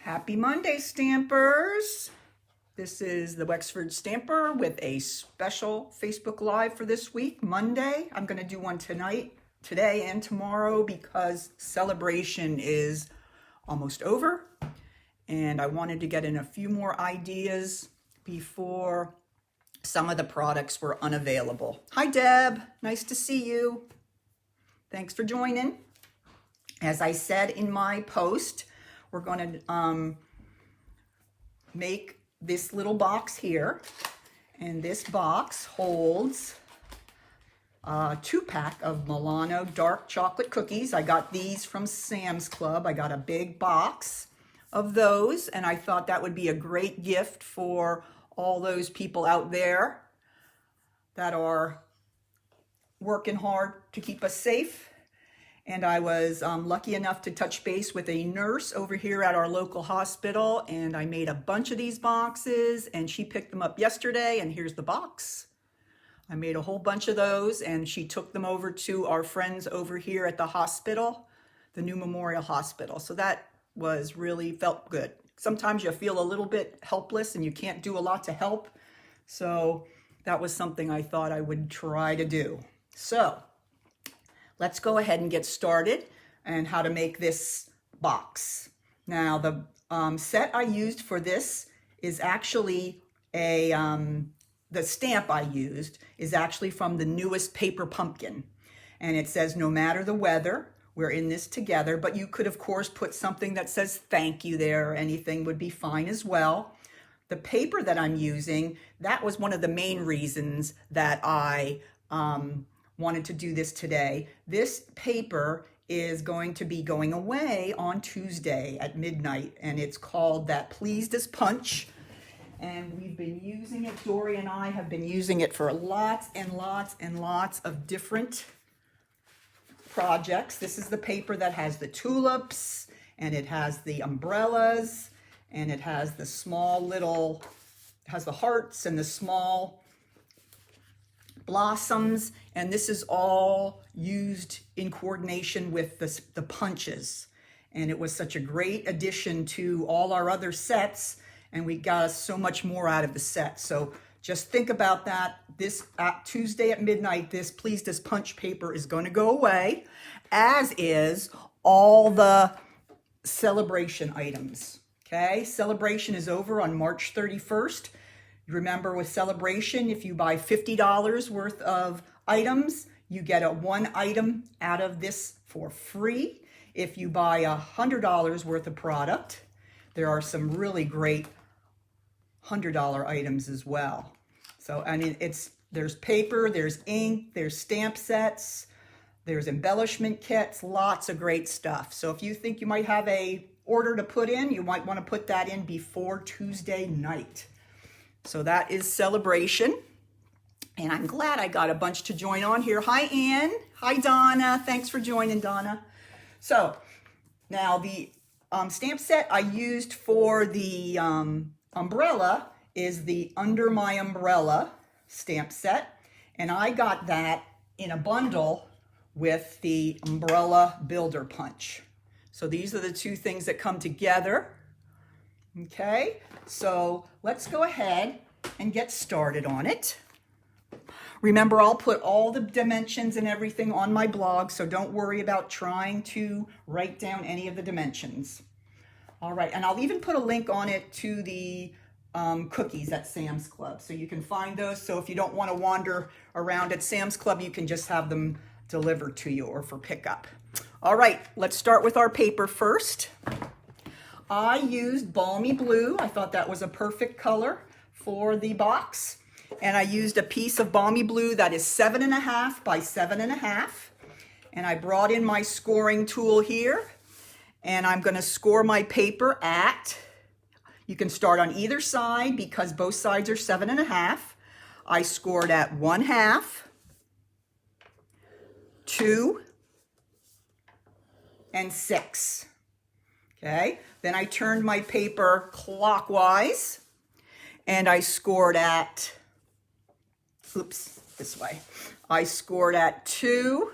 Happy Monday, Stampers! This is the Wexford Stamper with a special Facebook Live for this week, Monday. I'm going to do one today and tomorrow because celebration is almost over. And I wanted to get in a few more ideas before some of the products were unavailable. Hi, Deb. Nice to see you. Thanks for joining. As I said in my post, we're going to make this little box here, and this box holds a 2-pack of Milano dark chocolate cookies. I got these from Sam's Club. I got a big box of those, and I thought that would be a great gift for all those people out there that are working hard to keep us safe. And I was lucky enough to touch base with a nurse over here at our local hospital, and I made a bunch of these boxes, and she picked them up yesterday, and here's the box. I made a whole bunch of those, and she took them over to our friends over here at the hospital, the new Memorial Hospital. So that was really felt good. Sometimes you feel a little bit helpless and you can't do a lot to help. So that was something I thought I would try to do. So let's go ahead and get started and how to make this box. Now the set I used for this is actually the stamp I used is actually from the newest paper pumpkin. And it says, no matter the weather, we're in this together. But you could, of course, put something that says thank you there, or anything would be fine as well. The paper that I'm using, that was one of the main reasons that I wanted to do this today. This paper is going to be going away on Tuesday at midnight, and it's called that Pleased as Punch. And we've been using it, Dory and I have been using it for lots and lots and lots of different projects. This is the paper that has the tulips, and it has the umbrellas, and it has the small little, has the hearts and the small blossoms, and this is all used in coordination with the punches. And it was such a great addition to all our other sets, and we got so much more out of the set. So just think about that. This Tuesday at midnight, this Pleased as Punch paper is going to go away, as is all the celebration items. Okay, celebration is over on March 31st. Remember, with celebration, if you buy $50 worth of items, you get one item out of this for free. If you buy $100 worth of product, there are some really great $100 items as well. So, I mean, there's paper, there's ink, there's stamp sets, there's embellishment kits, lots of great stuff. So if you think you might have a order to put in, you might want to put that in before Tuesday night. So that is celebration. And I'm glad I got a bunch to join on here. Hi, Ann. Hi, Donna. Thanks for joining, Donna. So now the stamp set I used for the umbrella is the Under My Umbrella stamp set. And I got that in a bundle with the Umbrella Builder Punch. So these are the two things that come together. Okay, so let's go ahead and get started on it. Remember, I'll put all the dimensions and everything on my blog, so don't worry about trying to write down any of the dimensions. All right, and I'll even put a link on it to the cookies at Sam's Club, so you can find those. So if you don't want to wander around at Sam's Club, you can just have them delivered to you or for pickup. All right, let's start with our paper first. I used Balmy Blue. I thought that was a perfect color for the box. And I used a piece of Balmy Blue that is 7.5 by 7.5. And I brought in my scoring tool here. And I'm going to score my paper at, you can start on either side because both sides are 7.5. I scored at 1/2, 2, and 6. Okay, then I turned my paper clockwise and I scored at, this way. I scored at 2,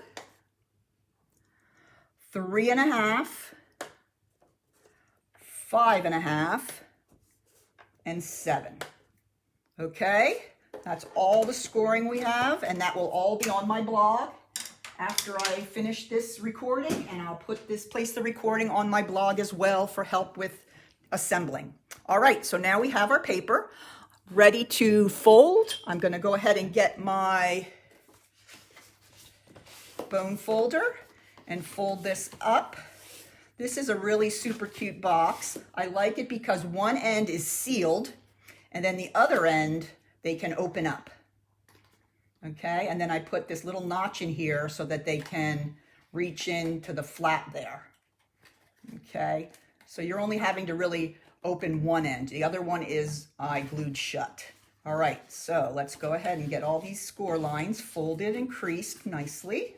3.5, 5.5, and 7. Okay, that's all the scoring we have, and that will all be on my blog after I finish this recording, and I'll place the recording on my blog as well for help with assembling. All right, so now we have our paper ready to fold. I'm going to go ahead and get my bone folder and fold this up. This is a really super cute box. I like it because one end is sealed and then the other end they can open up. Okay, and then I put this little notch in here so that they can reach into the flap there. Okay, so you're only having to really open one end. The other one is glued shut. All right, so let's go ahead and get all these score lines folded and creased nicely.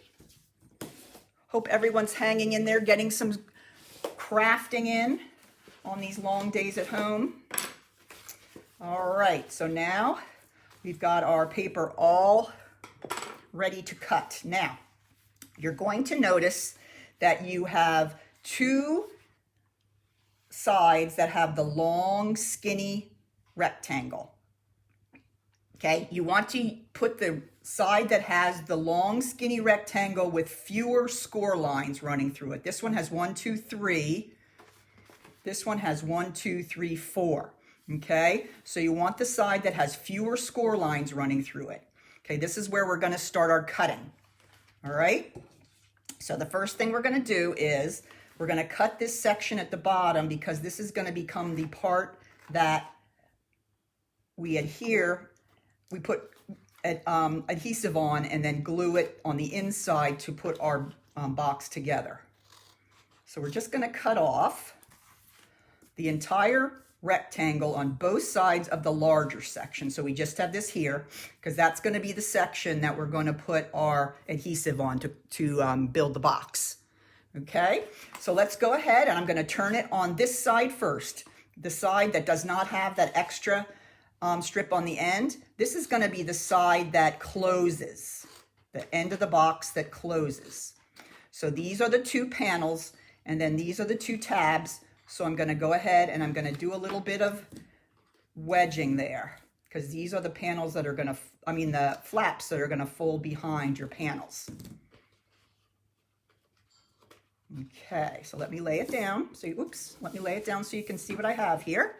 Hope everyone's hanging in there, getting some crafting in on these long days at home. All right, so now we've got our paper all ready to cut. Now, you're going to notice that you have two sides that have the long, skinny rectangle. Okay, you want to put the side that has the long, skinny rectangle with fewer score lines running through it. This one has 1, 2, 3. This one has 1, 2, 3, 4. Okay, so you want the side that has fewer score lines running through it. Okay, this is where we're going to start our cutting. All right, so the first thing we're going to do is we're going to cut this section at the bottom because this is going to become the part that we put adhesive on and then glue it on the inside to put our box together. So we're just going to cut off the entire rectangle on both sides of the larger section. So we just have this here because that's going to be the section that we're going to put our adhesive on to build the box. Okay, so let's go ahead and I'm going to turn it on this side first. The side that does not have that extra strip on the end. This is going to be the side that closes, the end of the box that closes. So these are the two panels and then these are the two tabs. So I'm going to go ahead and I'm going to do a little bit of wedging there because these are the panels that are going to, the flaps that are going to fold behind your panels. Okay, so let me lay it down. Let me lay it down so you can see what I have here.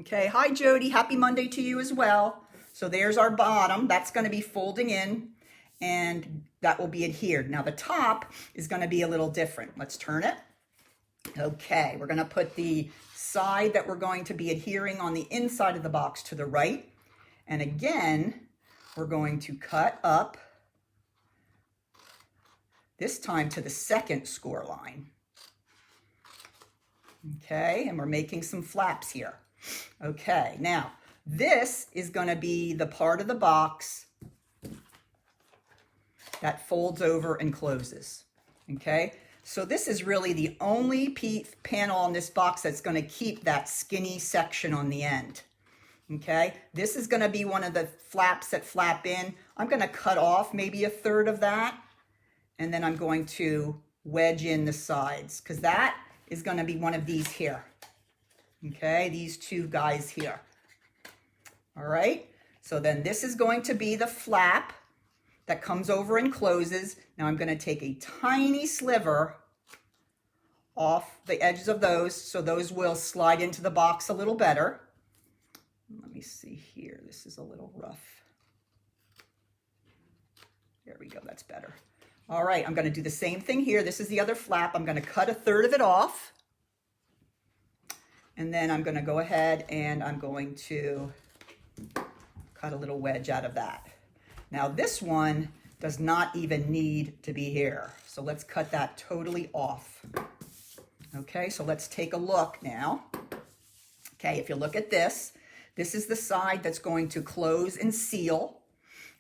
Okay, hi Jody, happy Monday to you as well. So there's our bottom, that's going to be folding in and that will be adhered. Now the top is going to be a little different. Let's turn it. Okay, we're going to put the side that we're going to be adhering on the inside of the box to the right. And again, we're going to cut up, this time to the second score line. Okay, and we're making some flaps here. Okay, now this is going to be the part of the box that folds over and closes. Okay, so this is really the only panel on this box that's going to keep that skinny section on the end. Okay, this is going to be one of the flaps that flap in. I'm going to cut off maybe a third of that, and then I'm going to wedge in the sides because that is going to be one of these here. Okay, these two guys here. All right, so then this is going to be the flap that comes over and closes. Now I'm going to take a tiny sliver off the edges of those so those will slide into the box a little better. Let me see here, this is a little rough. There we go, that's better. All right, I'm going to do the same thing here. This is the other flap. I'm going to cut a third of it off. And then I'm going to go ahead and I'm going to cut a little wedge out of that. Now this one does not even need to be here. So let's cut that totally off. Okay, so let's take a look now. Okay, if you look at this, this is the side that's going to close and seal.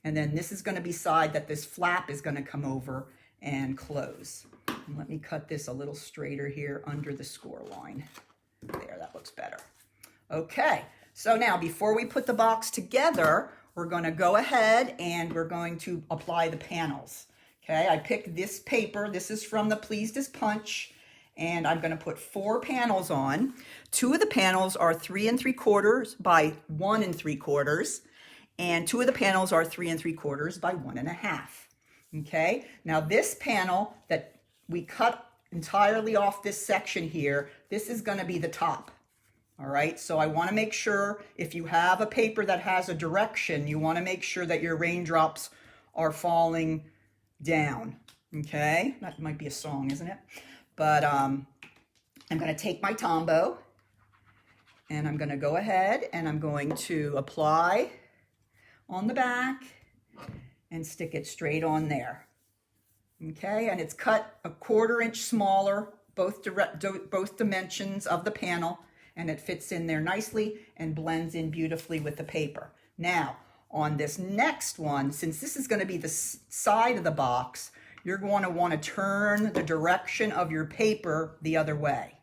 And then this is going to be side that this flap is going to come over and close. And let me cut this a little straighter here under the score line. There, that looks better. Okay, so now before we put the box together, we're going to go ahead and we're going to apply the panels. Okay, I picked this paper. This is from the Pleased as Punch, and I'm going to put 4 panels on. 2 of the panels are 3 3/4 by 1 3/4, and 2 of the panels are 3 3/4 by 1 1/2. Okay, now this panel that we cut entirely off this section here, this is going to be the top. All right, so I want to make sure if you have a paper that has a direction, you want to make sure that your raindrops are falling down. Okay, that might be a song, isn't it? But I'm going to take my Tombow and I'm going to go ahead and I'm going to apply on the back and stick it straight on there. Okay, and it's cut 1/4 inch smaller, both dimensions of the panel, and it fits in there nicely and blends in beautifully with the paper. Now, on this next one, since this is going to be the side of the box, you're going to want to turn the direction of your paper the other way.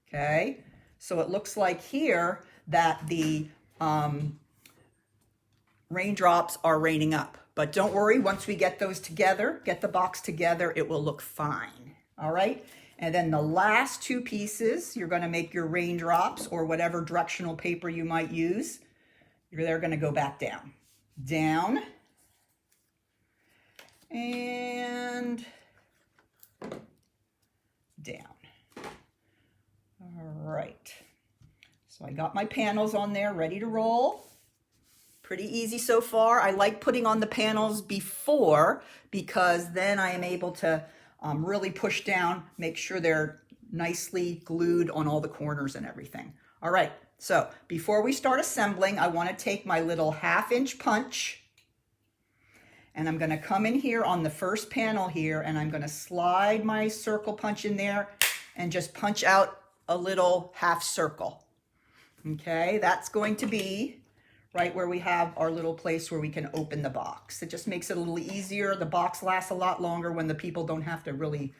Okay, so it looks like here that the raindrops are raining up. But don't worry, once we get those together, get the box together, it will look fine. All right? And then the last 2 pieces, you're going to make your raindrops or whatever directional paper you might use. They're going to go back down. Down. And down. All right. So I got my panels on there ready to roll. Pretty easy so far. I like putting on the panels before because then I am able to really push down, make sure they're nicely glued on all the corners and everything. All right, so before we start assembling, I want to take my little 1/2 inch punch and I'm going to come in here on the first panel here and I'm going to slide my circle punch in there and just punch out a little 1/2 circle. Okay, that's going to be right where we have our little place where we can open the box. It just makes it a little easier. The box lasts a lot longer when the people don't have to really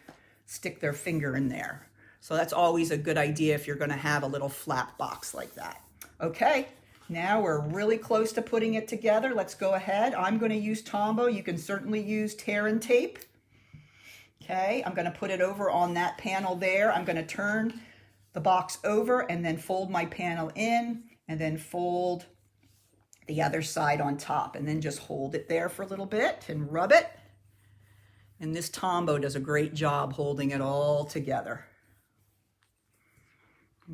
stick their finger in there. So that's always a good idea if you're going to have a little flap box like that. Okay, now we're really close to putting it together. Let's go ahead. I'm going to use Tombow. You can certainly use tear and tape. Okay, I'm going to put it over on that panel there. I'm going to turn the box over and then fold my panel in and then fold the other side on top and then just hold it there for a little bit and rub it. And this Tombow does a great job holding it all together.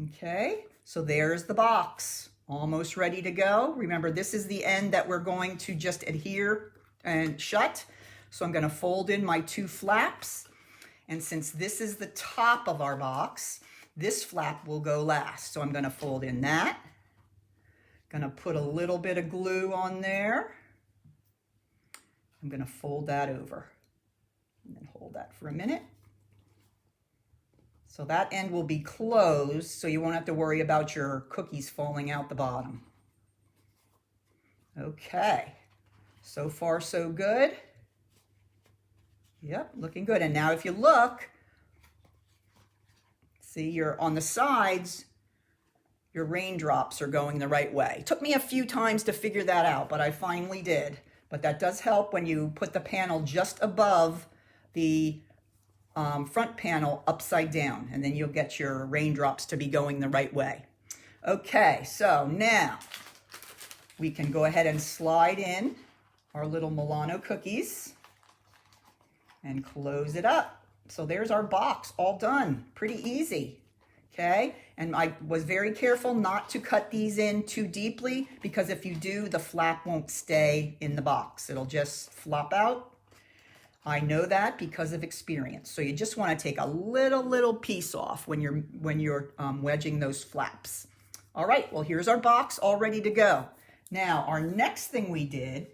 Okay, so there's the box, almost ready to go. Remember, this is the end that we're going to just adhere and shut. So I'm going to fold in my 2 flaps. And since this is the top of our box, this flap will go last. So I'm going to fold in that. Going to put a little bit of glue on there. I'm going to fold that over and then hold that for a minute. So that end will be closed, so you won't have to worry about your cookies falling out the bottom. Okay, so far so good. Yep, looking good. And now if you look, see, you're on the sides, your raindrops are going the right way. It took me a few times to figure that out, but I finally did. But that does help when you put the panel just above the front panel upside down, and then you'll get your raindrops to be going the right way. Okay, so now we can go ahead and slide in our little Milano cookies and close it up. So there's our box all done. Pretty easy. Okay, and I was very careful not to cut these in too deeply because if you do, the flap won't stay in the box. It'll just flop out. I know that because of experience. So you just want to take a little piece off when you're wedging those flaps. All right, well, here's our box all ready to go. Now, our next thing we did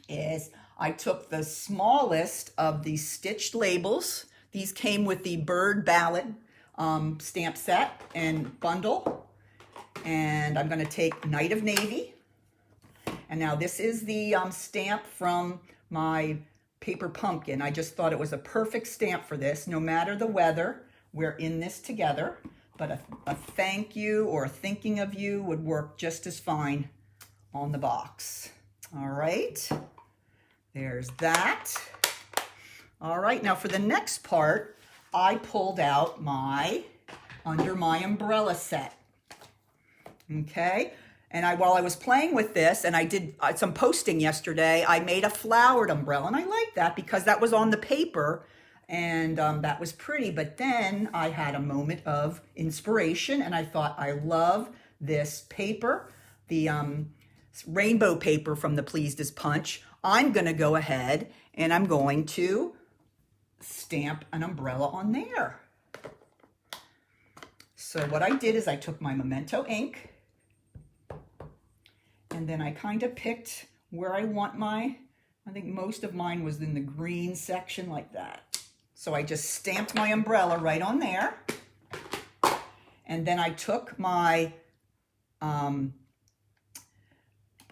is I took the smallest of these stitched labels. These came with the Bird Ballad stamp set and bundle. And I'm going to take Night of Navy. And now this is the stamp from my paper pumpkin. I just thought it was a perfect stamp for this. No matter the weather, we're in this together. But a thank you or a thinking of you would work just as fine on the box. All right, there's that. All right, now for the next part, I pulled out my Under My Umbrella set. Okay, and while I was playing with this, and I did some posting yesterday, I made a flowered umbrella, and I like that because that was on the paper, and that was pretty. But then I had a moment of inspiration, and I thought, I love this paper, the rainbow paper from the Pleased as Punch. I'm going to go ahead and I'm going to stamp an umbrella on there. So what I did is I took my Memento ink, and then I kind of picked where I want I think most of mine was in the green section like that. So I just stamped my umbrella right on there. And then I took my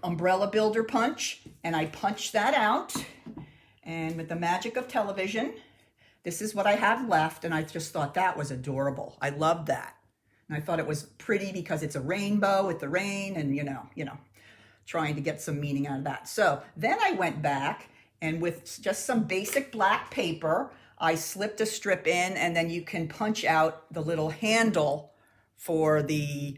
umbrella builder punch and I punched that out. And with the magic of television, this is what I have left. And I just thought that was adorable. I loved that. And I thought it was pretty because it's a rainbow with the rain and, you know, trying to get some meaning out of that. So then I went back and with just some basic black paper, I slipped a strip in, and then you can punch out the little handle for the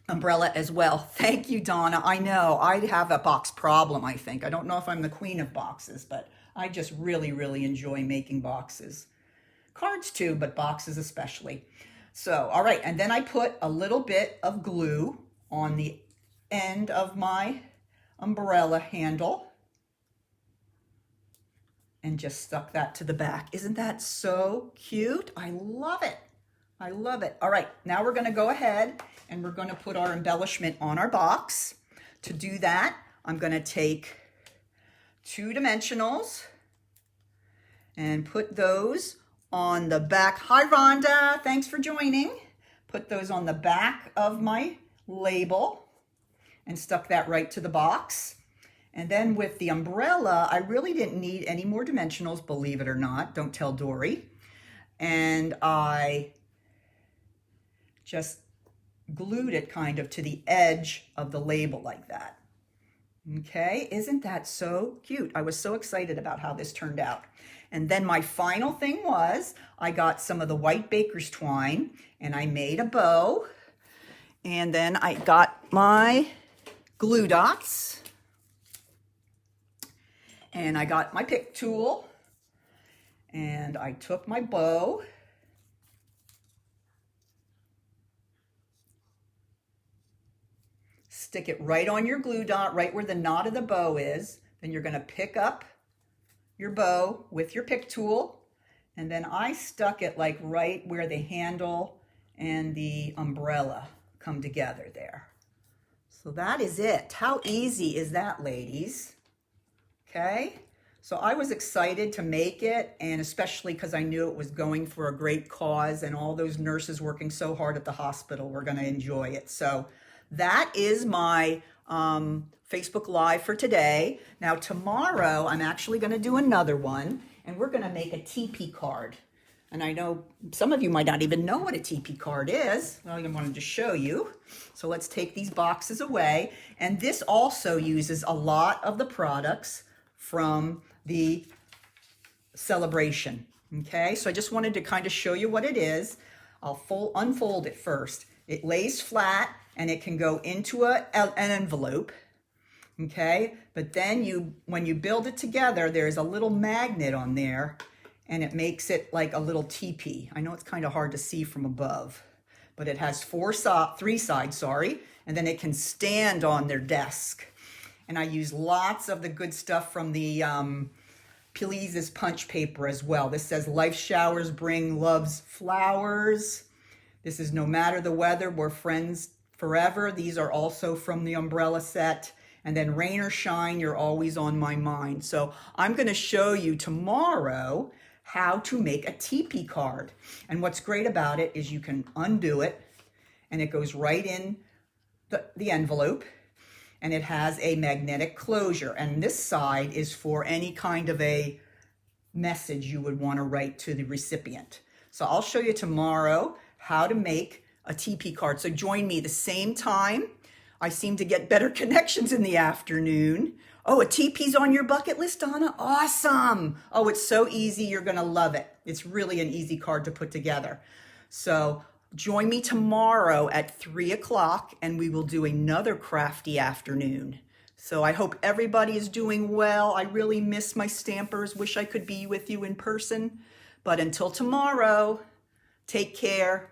umbrella as well. Thank you, Donna. I know I have a box problem, I think. I don't know if I'm the queen of boxes, but I just really, really enjoy making boxes. Cards too, but boxes especially. So, all right, and then I put a little bit of glue on the end of my umbrella handle and just stuck that to the back. Isn't that so cute? I love it. I love it. All right, now we're going to go ahead and we're going to put our embellishment on our box. To do that, I'm going to take 2 dimensionals and put those on the back. Hi, Rhonda. Thanks for joining. Put those on the back of my label and stuck that right to the box. And then with the umbrella, I really didn't need any more dimensionals, believe it or not. Don't tell Dory. And I just glued it kind of to the edge of the label like that. Okay, isn't that so cute? I was so excited about how this turned out. And then my final thing was I got some of the white baker's twine and I made a bow. And then I got my glue dots and I got my pick tool and I took my bow stick it right on your glue dot, right where the knot of the bow is. Then you're going to pick up your bow with your pick tool. And then I stuck it like right where the handle and the umbrella come together there. So that is it. How easy is that, ladies? Okay. So I was excited to make it, and especially because I knew it was going for a great cause and all those nurses working so hard at the hospital were going to enjoy it. So that is my Facebook Live for today. Now tomorrow I'm actually going to do another one, and we're going to make a TP card. And I know some of you might not even know what a TP card is. Well, I wanted to show you. So let's take these boxes away. And this also uses a lot of the products from the celebration. Okay, so I just wanted to kind of show you what it is. I'll unfold it first. It lays flat and it can go into an envelope. Okay, but then when you build it together, there's a little magnet on there and it makes it like a little teepee. I know it's kind of hard to see from above, but it has three sides, and then it can stand on their desk. And I use lots of the good stuff from the Pleased as Punch paper as well. This says, life showers bring love's flowers. This is no matter the weather, we're friends forever. These are also from the umbrella set. And then rain or shine, you're always on my mind. So I'm going to show you tomorrow how to make a teepee card. And what's great about it is you can undo it and it goes right in the envelope, and it has a magnetic closure. And this side is for any kind of a message you would want to write to the recipient. So I'll show you tomorrow how to make a teepee card. So join me the same time. I seem to get better connections in the afternoon Oh, a teepee's on your bucket list, Donna? Awesome. Oh, it's so easy. You're going to love it. It's really an easy card to put together. So join me tomorrow at 3 o'clock and we will do another crafty afternoon. So I hope everybody is doing well. I really miss my stampers. Wish I could be with you in person. But until tomorrow, take care.